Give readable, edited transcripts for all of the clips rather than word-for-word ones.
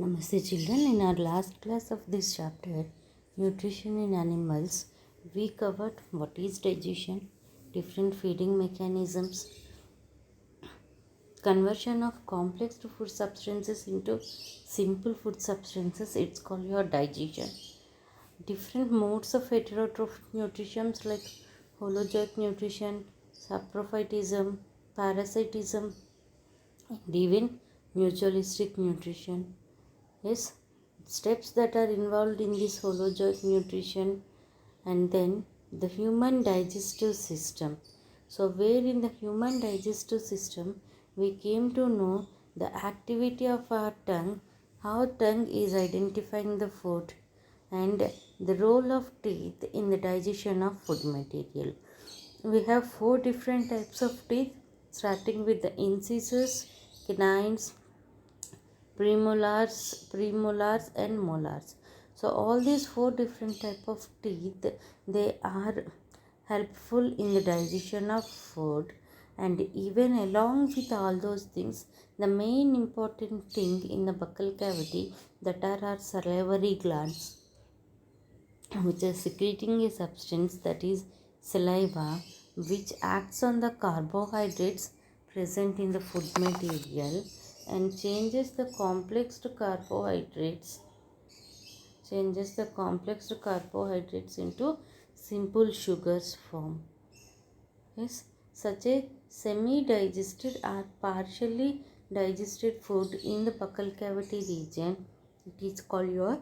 Namaste children. In our last class of this chapter, Nutrition in Animals, we covered what is digestion, different feeding mechanisms, conversion of complex food substances into simple food substances, it's called your digestion. Different modes of heterotrophic nutrition like holozoic nutrition, saprophytism, parasitism, and even mutualistic nutrition. Yes, steps that are involved in this holozoic nutrition, and then the human digestive system. So where in the human digestive system we came to know the activity of our tongue, how tongue is identifying the food, and the role of teeth in the digestion of food material. We have four different types of teeth, starting with the incisors, canines, premolars and molars. So all these four different type of teeth, they are helpful in the digestion of food. And even along with all those things, the main important thing in the buccal cavity, that are our salivary glands, which are secreting a substance, that is saliva, which acts on the carbohydrates present in the food material and changes the complex into simple sugars form. Yes, such a semi-digested or partially digested food in the buccal cavity region, it is called your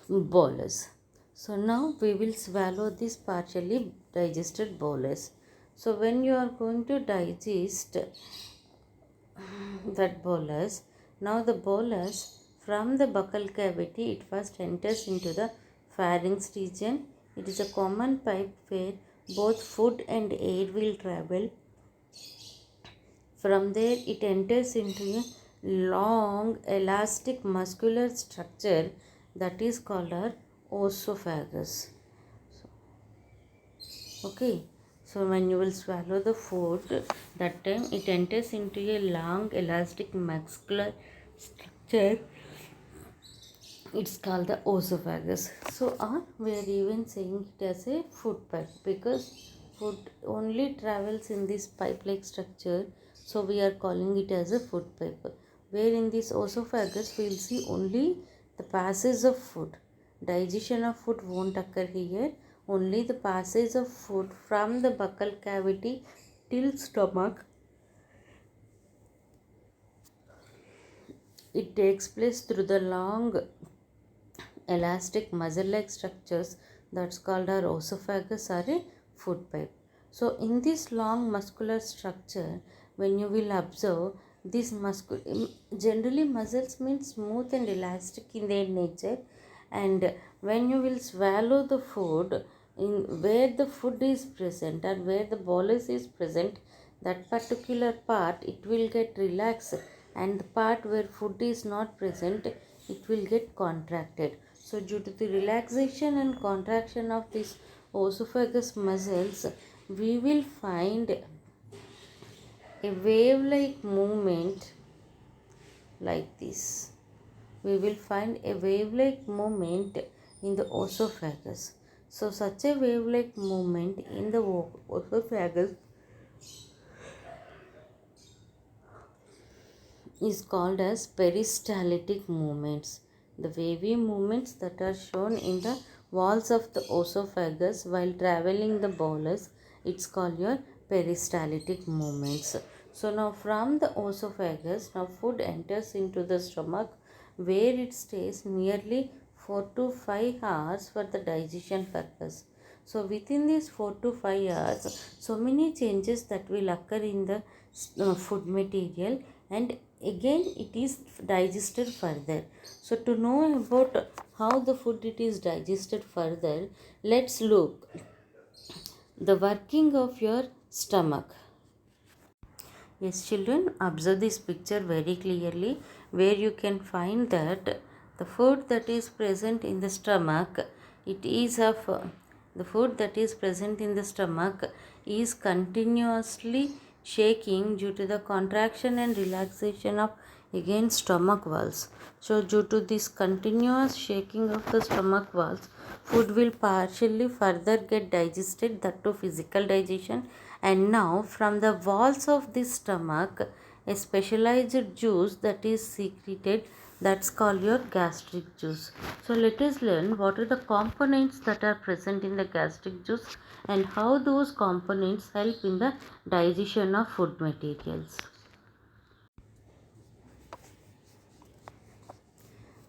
bolus. So now we will swallow this partially digested bolus. So when you are going to digest that bolus, now the bolus from the buccal cavity, it first enters into the pharynx region. It is a common pipe where both food and air will travel. From there it enters into a long elastic muscular structure that is called our oesophagus. Okay, so when you will swallow the food, that time it enters into a long elastic muscular structure, it's called the oesophagus. So or we are even saying it as a food pipe, because food only travels in this pipe like structure, so we are calling it as a food pipe. Where in this oesophagus we will see only the passage of food. Digestion of food won't occur here, only the passage of food from the buccal cavity till stomach, it takes place through the long elastic muscle-like structures, that's called our oesophagus or a food pipe. So in this long muscular structure, when you will observe this generally muscles mean smooth and elastic in their nature, and when you will swallow the food, in where the food is present or where the bolus is present, that particular part it will get relaxed, and the part where food is not present, it will get contracted. So due to the relaxation and contraction of these oesophagus muscles, we will find a wave-like movement like this. We will find a wave-like movement in the oesophagus. So such a wave-like movement in the oesophagus is called as peristaltic movements. The wavy movements that are shown in the walls of the oesophagus while traveling the bolus, it's called your peristaltic movements. So now from the oesophagus, now food enters into the stomach, where it stays nearly 4 to 5 hours for the digestion purpose. So within these 4 to 5 hours, so many changes that will occur in the food material, and again it is digested further. So to know about how the food it is digested further, let's look the working of your stomach. Yes children, observe this picture very clearly, where you can find that the food that is present in the stomach, it is of the food that is present in the stomach is continuously shaking due to the contraction and relaxation of Again, stomach walls. So due to this continuous shaking of the stomach walls, food will partially further get digested, that to physical digestion. And now from the walls of the stomach, a specialized juice that is secreted, that's called your gastric juice. So let us learn what are the components that are present in the gastric juice and how those components help in the digestion of food materials.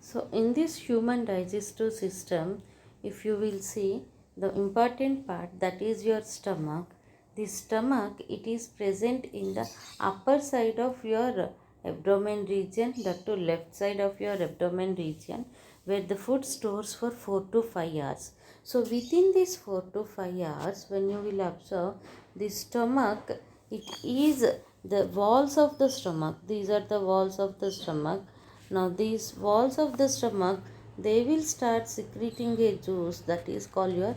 So in this human digestive system, if you will see the important part, that is your stomach. The stomach, it is present in the upper side of your abdomen region, that to left side of your abdomen region, where the food stores for 4 to 5 hours. So within these 4 to 5 hours, when you will observe the stomach, it is the walls of the stomach. These are the walls of the stomach. Now these walls of the stomach, they will start secreting a juice that is called your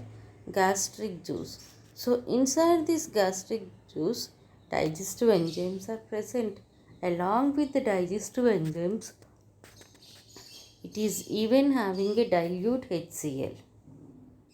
gastric juice. So inside this gastric juice, digestive enzymes are present. Along with the digestive enzymes, it is even having a dilute HCl.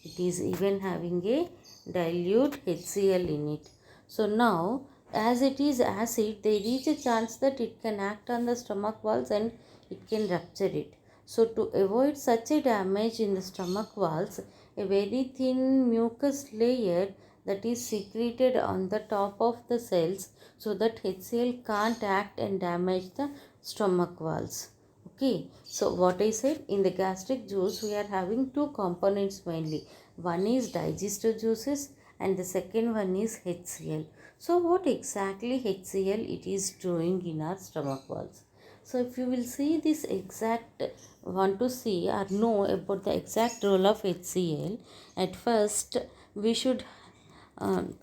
It is even having a dilute HCl in it. So now, as it is acid, there is a chance that it can act on the stomach walls and it can rupture it. So to avoid such a damage in the stomach walls, a very thin mucus layer that is secreted on the top of the cells, so that HCl can't act and damage the stomach walls. Okay, so what I said, in the gastric juice we are having two components mainly. One is digestive juices and the second one is HCl. So what exactly HCl it is doing in our stomach walls? So if you will see this exact, want to see or know about the exact role of HCl, at first we should um,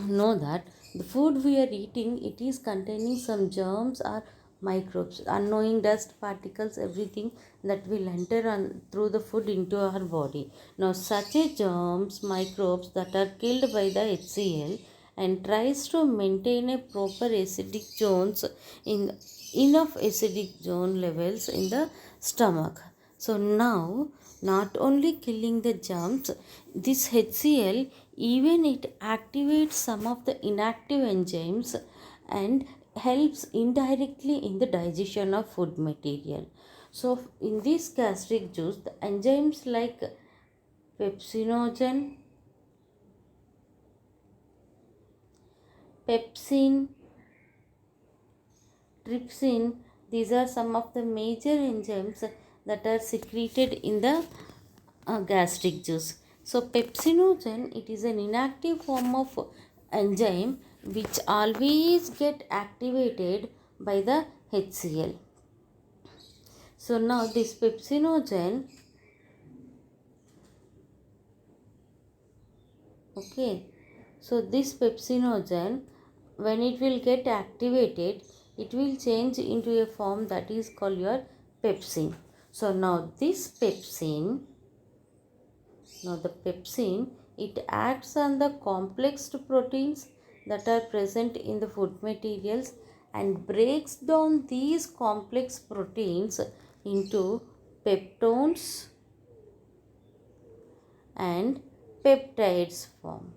know that the food we are eating, it is containing some germs or microbes, unknowing dust particles, everything that will enter on through the food into our body. Now such a germs, microbes that are killed by the HCl and tries to maintain a proper acidic zones in enough acidic zone levels in the stomach. So now, not only killing the germs, this HCl even it activates some of the inactive enzymes and helps indirectly in the digestion of food material. So in this gastric juice, the enzymes like pepsinogen, pepsin, trypsin, these are some of the major enzymes that are secreted in the gastric juice. So pepsinogen, it is an inactive form of enzyme which always get activated by the HCl. So now this pepsinogen, okay, so this pepsinogen, when it will get activated, it will change into a form that is called your pepsin. So now this pepsin, now the pepsin, it acts on the complex proteins that are present in the food materials and breaks down these complex proteins into peptones and peptides form.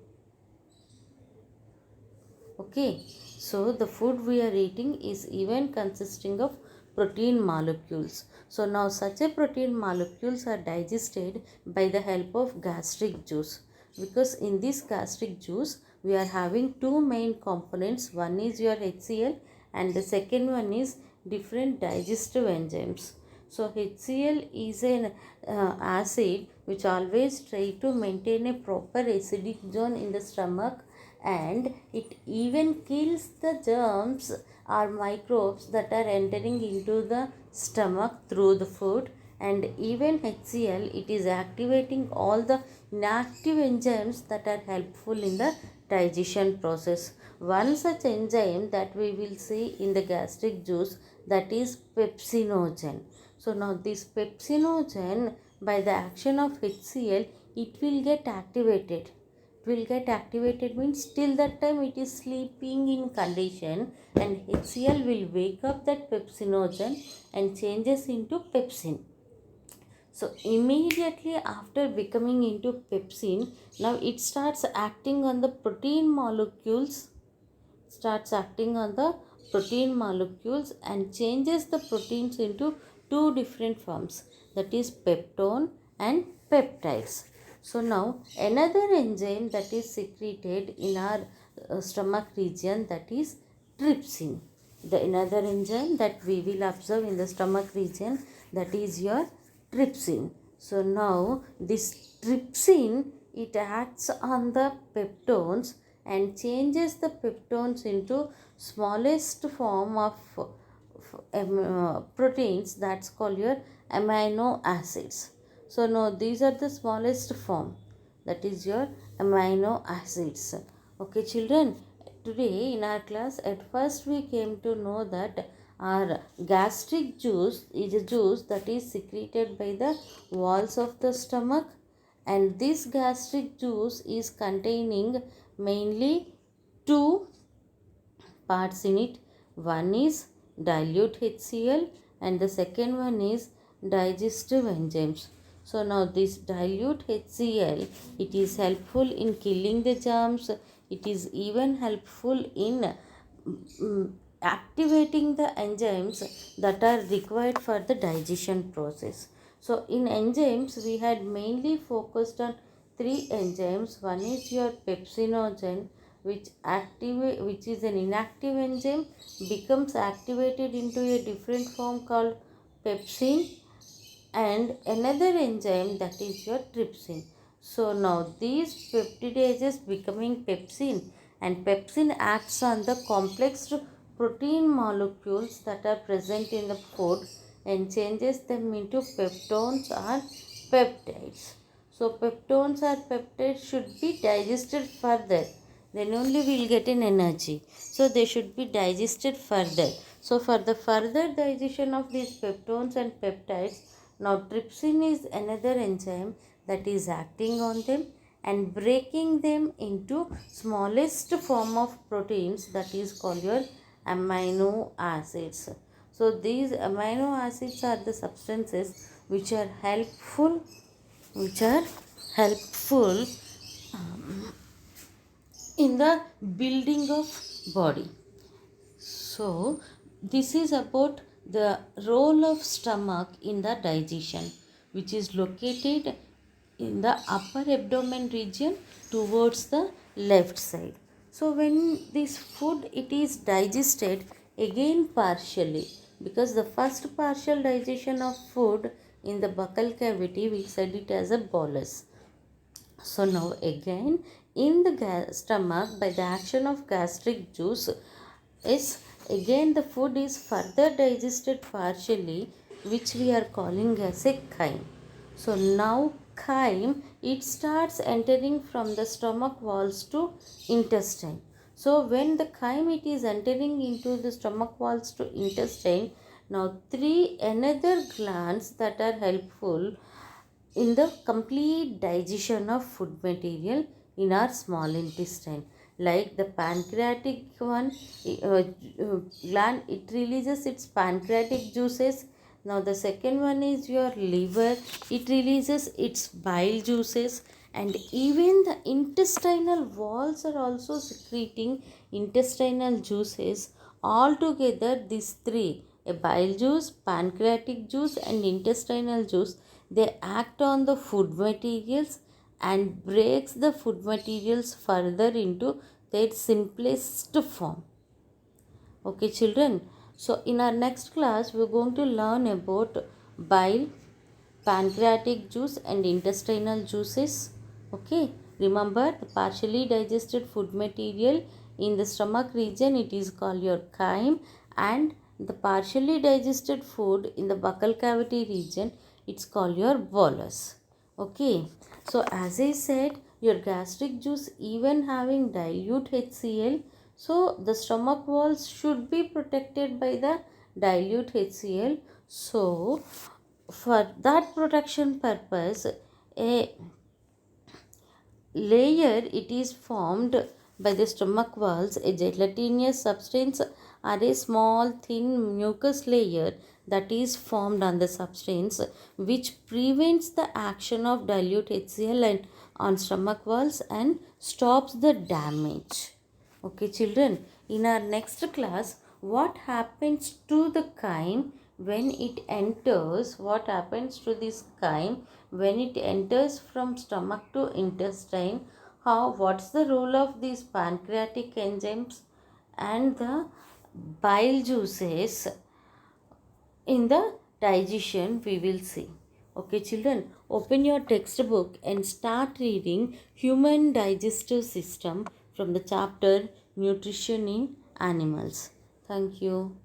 Okay, so the food we are eating is even consisting of protein molecules. So now such a protein molecules are digested by the help of gastric juice, because in this gastric juice we are having two main components. One is your HCl and the second one is different digestive enzymes. So HCl is an acid which always try to maintain a proper acidic zone in the stomach, and it even kills the germs or microbes that are entering into the stomach through the food. And even HCl, it is activating all the inactive enzymes that are helpful in the digestion process. One such enzyme that we will see in the gastric juice, that is pepsinogen. So now this pepsinogen, by the action of HCl, it will get activated. It will get activated means till that time it is sleeping in condition, and HCl will wake up that pepsinogen and changes into pepsin. So immediately after becoming into pepsin, now it starts acting on the protein molecules, and changes the proteins into two different forms, that is peptone and peptides. So now another enzyme that is secreted in our stomach region, that is trypsin. The another enzyme that we will observe in the stomach region, that is your trypsin. So now this trypsin, it acts on the peptones and changes the peptones into smallest form of proteins, that's called your amino acids. So now these are the smallest form, that is your amino acids. Okay children, today in our class at first we came to know that our gastric juice is a juice that is secreted by the walls of the stomach, and this gastric juice is containing mainly two parts in it. One is dilute HCl and the second one is digestive enzymes. So now this dilute HCl, it is helpful in killing the germs. It is even helpful in activating the enzymes that are required for the digestion process. So in enzymes we had mainly focused on three enzymes. One is your pepsinogen, which is an inactive enzyme, becomes activated into a different form called pepsin, and another enzyme that is your trypsin. So now these peptidases becoming pepsin, and pepsin acts on the complex protein molecules that are present in the food and changes them into peptones or peptides. So peptones or peptides should be digested further, then only we will get an energy. So they should be digested further. So for the further digestion of these peptones and peptides, now trypsin is another enzyme that is acting on them and breaking them into smallest form of proteins, that is called your amino acids. So these amino acids are the substances which are helpful, which are helpful in the building of body. So this is about the role of stomach in the digestion, which is located in the upper abdomen region towards the left side. So when this food it is digested again partially, because the first partial digestion of food in the buccal cavity, we said it as a bolus. So now again in the stomach, by the action of gastric juice, is again the food is further digested partially, which we are calling as a chyme. So now chyme, it starts entering from the stomach walls to intestine. So when the chyme it is entering into the stomach walls to intestine, now three another glands that are helpful in the complete digestion of food material in our small intestine, like the pancreatic one gland, it releases its pancreatic juices. Now the second one is your liver, it releases its bile juices, and even the intestinal walls are also secreting intestinal juices. Altogether these three, a bile juice, pancreatic juice and intestinal juice, they act on the food materials and breaks the food materials further into their simplest form. Okay children, so in our next class we are going to learn about bile, pancreatic juice and intestinal juices. Okay, remember the partially digested food material in the stomach region, it is called your chyme, and the partially digested food in the buccal cavity region, it's called your bolus. Okay, so as I said, your gastric juice even having dilute HCl, so the stomach walls should be protected by the dilute HCl. So for that protection purpose, a layer it is formed by the stomach walls. A gelatinous substance or a small thin mucus layer that is formed on the substance, which prevents the action of dilute HCl and on stomach walls and stops the damage. Okay children, in our next class, what happens to the chyme when it enters, what happens to this chyme when it enters from stomach to intestine, how, what's the role of these pancreatic enzymes and the bile juices in the digestion, we will see. Okay children, open your textbook and start reading human digestive system from the chapter nutrition in animals. Thank you.